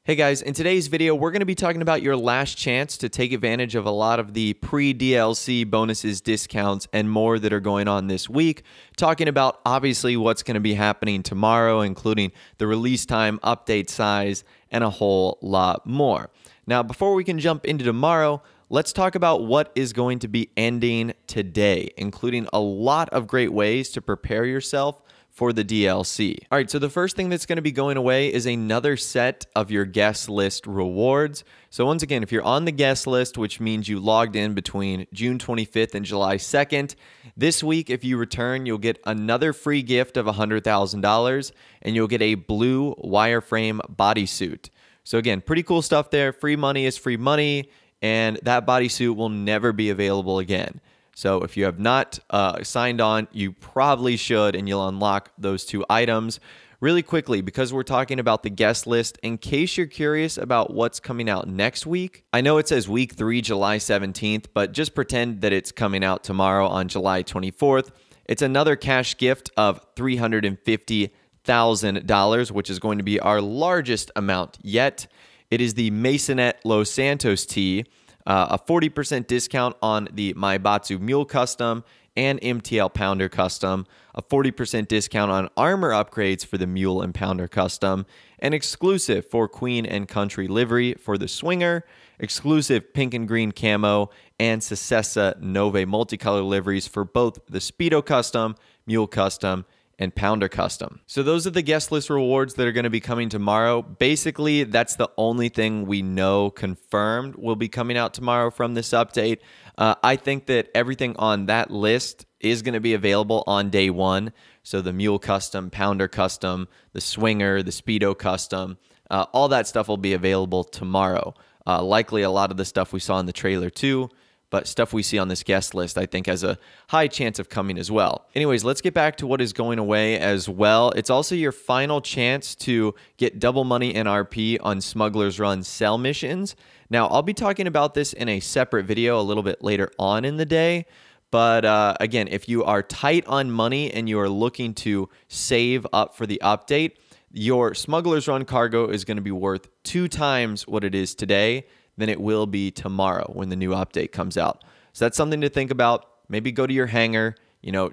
Hey guys, in today's video, we're going to be talking about your last chance to take advantage of a lot of the pre-DLC bonuses, discounts, and more that are going on this week. Talking about obviously what's going to be happening tomorrow, including the release time, update size, and a whole lot more. Now, before we can jump into tomorrow, let's talk about what is going to be ending today, including a lot of great ways to prepare yourself for the DLC. All right, so the first thing that's going to be going away is another set of your guest list rewards. So once again, if you're on the guest list, which means you logged in between June 25th and July 2nd, this week, if you return, you'll get another free gift of $100,000 and you'll get a blue wireframe bodysuit. So again, pretty cool stuff there. Free money is free money, and that bodysuit will never be available again. So if you have not signed on, you probably should, and you'll unlock those two items. Really quickly, because we're talking about the guest list, in case you're curious about what's coming out next week, I know it says week 3, July 17th, but just pretend that it's coming out tomorrow on July 24th. It's another cash gift of $350,000, which is going to be our largest amount yet. It is the Masonette Los Santos tee. A 40% discount on the Maibatsu Mule Custom and MTL Pounder Custom, a 40% discount on armor upgrades for the Mule and Pounder Custom, an exclusive for Queen and Country livery for the Swinger, exclusive pink and green camo, and Secessa Nove multicolor liveries for both the Speedo Custom, Mule Custom, and Pounder Custom. So those are the guest list rewards that are going to be coming tomorrow. Basically, that's the only thing we know confirmed will be coming out tomorrow from this update. I think that everything on that list is going to be available on day one. So the Mule Custom, Pounder Custom, the Swinger, the Speedo Custom, all that stuff will be available tomorrow. Likely a lot of the stuff we saw in the trailer too, but stuff we see on this guest list, I think, has a high chance of coming as well. Anyways, let's get back to what is going away as well. It's also your final chance to get double money NRP on Smuggler's Run sell missions. Now, I'll be talking about this in a separate video a little bit later on in the day. But again, if you are tight on money and you are looking to save up for the update, your Smuggler's Run cargo is going to be worth 2 times what it is today than it will be tomorrow when the new update comes out. So that's something to think about. Maybe go to your hangar,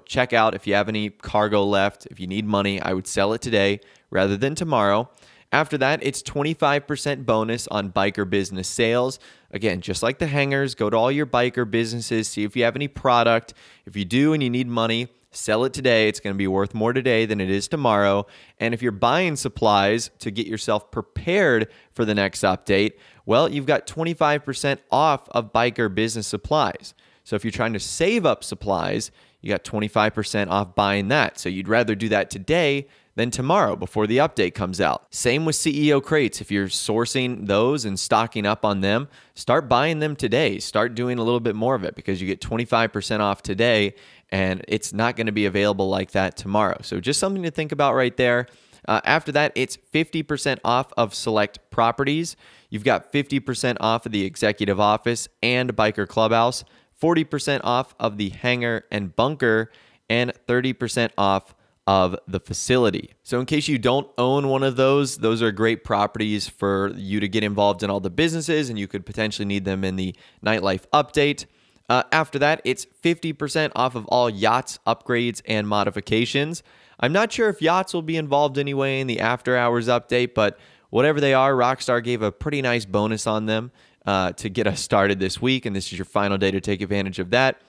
check out if you have any cargo left. If you need money, I would sell it today rather than tomorrow. After that, it's 25% bonus on biker business sales. Again, just like the hangars, go to all your biker businesses, see if you have any product. If you do and you need money, sell it today. It's going to be worth more today than it is tomorrow. And if you're buying supplies to get yourself prepared for the next update, well, you've got 25% off of biker business supplies. So if you're trying to save up supplies, you got 25% off buying that. So you'd rather do that today than tomorrow before the update comes out. Same with CEO crates. If you're sourcing those and stocking up on them, start buying them today. Start doing a little bit more of it because you get 25% off today and it's not going to be available like that tomorrow. So just something to think about right there. After that, it's 50% off of select properties. You've got 50% off of the executive office and biker clubhouse, 40% off of the hangar and bunker, and 30% off of the facility. So in case you don't own one of those are great properties for you to get involved in all the businesses, and you could potentially need them in the nightlife update. After that, it's 50% off of all yachts, upgrades, and modifications. I'm not sure if yachts will be involved anyway in the after hours update, but whatever they are, Rockstar gave a pretty nice bonus on them to get us started this week, and this is your final day to take advantage of that.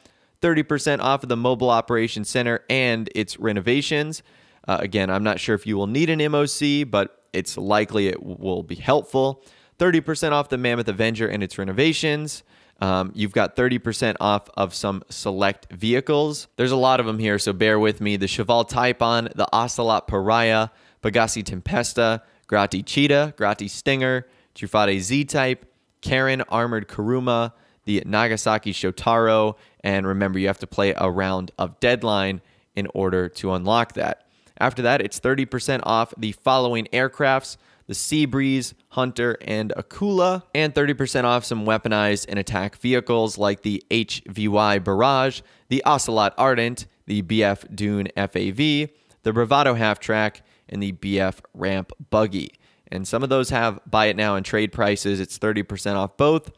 30% off of the Mobile Operations Center and its renovations. Again, I'm not sure if you will need an MOC, but it's likely it will be helpful. 30% off the Mammoth Avenger and its renovations. You've got 30% off of some select vehicles. There's a lot of them here, so bear with me. The Cheval Typon, the Ocelot Pariah, Pegassi Tempesta, Grati Cheetah, Grati Stinger, Truffaut Z-Type, Karen Armored Kuruma, the Nagasaki Shotaro, and remember, you have to play a round of Deadline in order to unlock that. After that, it's 30% off the following aircrafts: the Seabreeze, Hunter, and Akula, and 30% off some weaponized and attack vehicles like the HVY Barrage, the Ocelot Ardent, the BF Dune FAV, the Bravado Half-Track, and the BF Ramp Buggy. And some of those have buy it now and trade prices. It's 30% off both.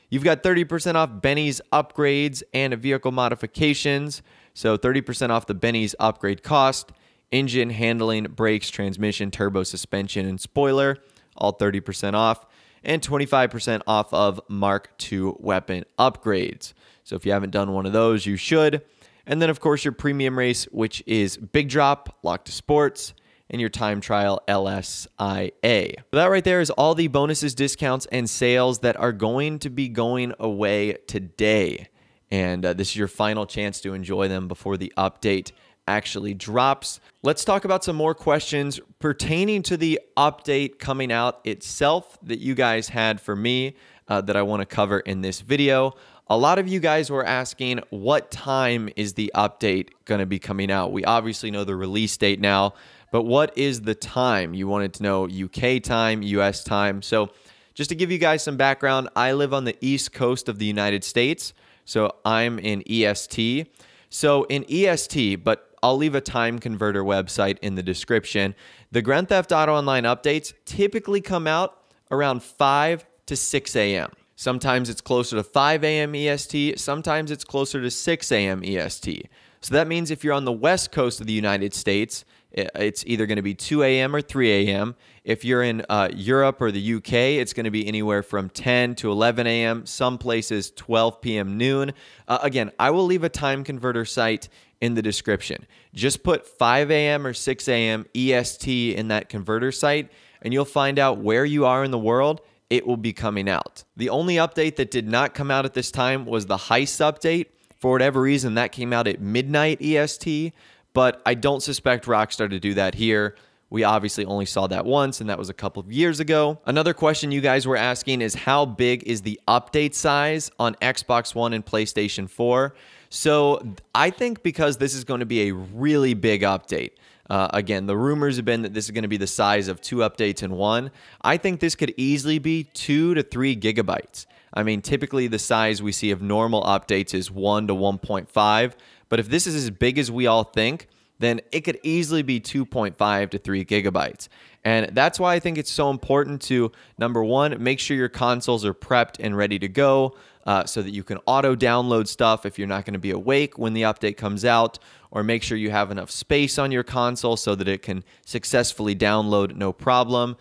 You've got 30% off Benny's upgrades and vehicle modifications. So 30% off the Benny's upgrade cost. Engine, handling, brakes, transmission, turbo, suspension, and spoiler, all 30% off. And 25% off of Mark II weapon upgrades. So if you haven't done one of those, you should. And then, of course, your premium race, which is Big Drop, Lock to Sports, and your time trial LSIA. So that right there is all the bonuses, discounts, and sales that are going to be going away today. And this is your final chance to enjoy them before the update actually drops. Let's talk about some more questions pertaining to the update coming out itself that you guys had for me that I want to cover in this video. A lot of you guys were asking, what time is the update going to be coming out? We obviously know the release date now, but what is the time? You wanted to know UK time, US time. So just to give you guys some background, I live on the East Coast of the United States. So I'm in EST. So in EST, but I'll leave a time converter website in the description. The Grand Theft Auto Online updates typically come out around 5 to 6 a.m. Sometimes it's closer to 5 a.m. EST. Sometimes it's closer to 6 a.m. EST. So that means if you're on the West Coast of the United States, it's either going to be 2 a.m. or 3 a.m. If you're in Europe or the UK, it's going to be anywhere from 10 to 11 a.m. Some places 12 p.m. noon. Again, I will leave a time converter site in the description. Just put 5 a.m. or 6 a.m. EST in that converter site, and you'll find out where you are in the world. It will be coming out. The only update that did not come out at this time was the Heist update. For whatever reason, that came out at midnight EST, but I don't suspect Rockstar to do that here. We obviously only saw that once, and that was a couple of years ago. Another question you guys were asking is how big is the update size on Xbox One and PlayStation 4? So I think because this is going to be a really big update, again, the rumors have been that this is going to be the size of 2 updates in one. I think this could easily be 2 to 3 gigabytes. I mean, typically the size we see of normal updates is 1 to 1.5. But if this is as big as we all think, then it could easily be 2.5 to 3 gigabytes. And that's why I think it's so important to, number one, make sure your consoles are prepped and ready to go so that you can auto-download stuff if you're not going to be awake when the update comes out, or make sure you have enough space on your console so that it can successfully download no problem.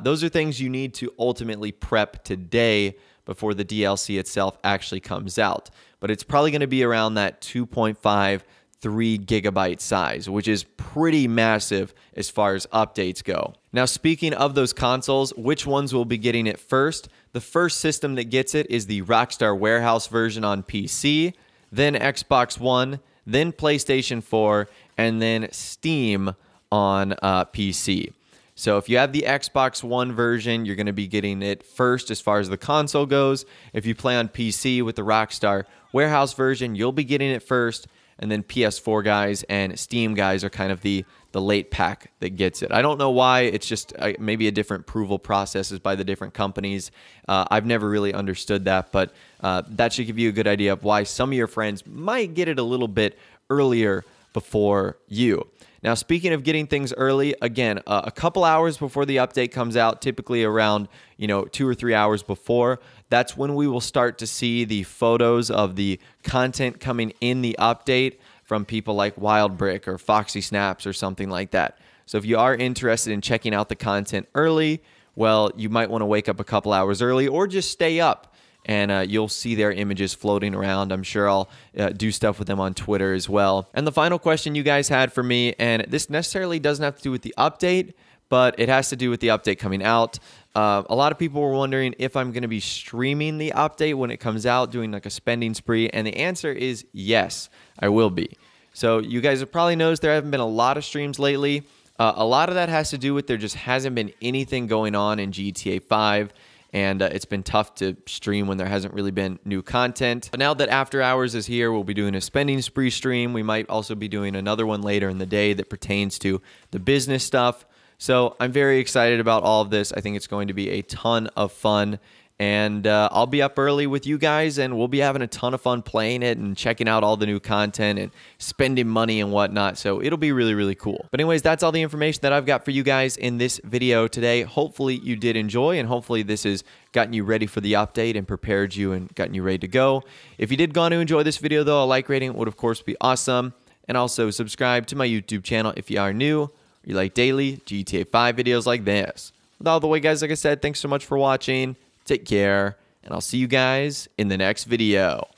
Those are things you need to ultimately prep today before the DLC itself actually comes out. But it's probably going to be around that 2.5, 3 gigabyte size, which is pretty massive as far as updates go. Now, speaking of those consoles, which ones will be getting it first? The first system that gets it is the Rockstar Warehouse version on PC, then Xbox One, then PlayStation 4, and then Steam on PC. So if you have the Xbox One version, you're going to be getting it first as far as the console goes. If you play on PC with the Rockstar Warehouse version, you'll be getting it first. And then PS4 guys and Steam guys are kind of the late pack that gets it. I don't know why. It's just maybe a different approval processes by the different companies. I've never really understood that, but that should give you a good idea of why some of your friends might get it a little bit earlier before you. Now, speaking of getting things early, again, a couple hours before the update comes out, typically around 2 or 3 hours before, that's when we will start to see the photos of the content coming in the update from people like Wildbrick or Foxy Snaps or something like that. So if you are interested in checking out the content early, well, you might want to wake up a couple hours early or just stay up, and you'll see their images floating around. I'm sure I'll do stuff with them on Twitter as well. And the final question you guys had for me, and this necessarily doesn't have to do with the update, but it has to do with the update coming out. A lot of people were wondering if I'm going to be streaming the update when it comes out, doing like a spending spree, and the answer is yes, I will be. So you guys have probably noticed there haven't been a lot of streams lately. A lot of that has to do with there just hasn't been anything going on in GTA 5. And it's been tough to stream when there hasn't really been new content. But now that After Hours is here, we'll be doing a spending spree stream. We might also be doing another one later in the day that pertains to the business stuff. So I'm very excited about all of this. I think it's going to be a ton of fun. And I'll be up early with you guys, and we'll be having a ton of fun playing it and checking out all the new content and spending money and whatnot. So it'll be really, really cool. But anyways, that's all the information that I've got for you guys in this video today. Hopefully you did enjoy, and hopefully this has gotten you ready for the update and prepared you and gotten you ready to go. If you did go on to enjoy this video, though, a like rating would, of course, be awesome. And also subscribe to my YouTube channel if you are new or you like daily GTA 5 videos like this. With all the way, guys, like I said, thanks so much for watching. Take care, and I'll see you guys in the next video.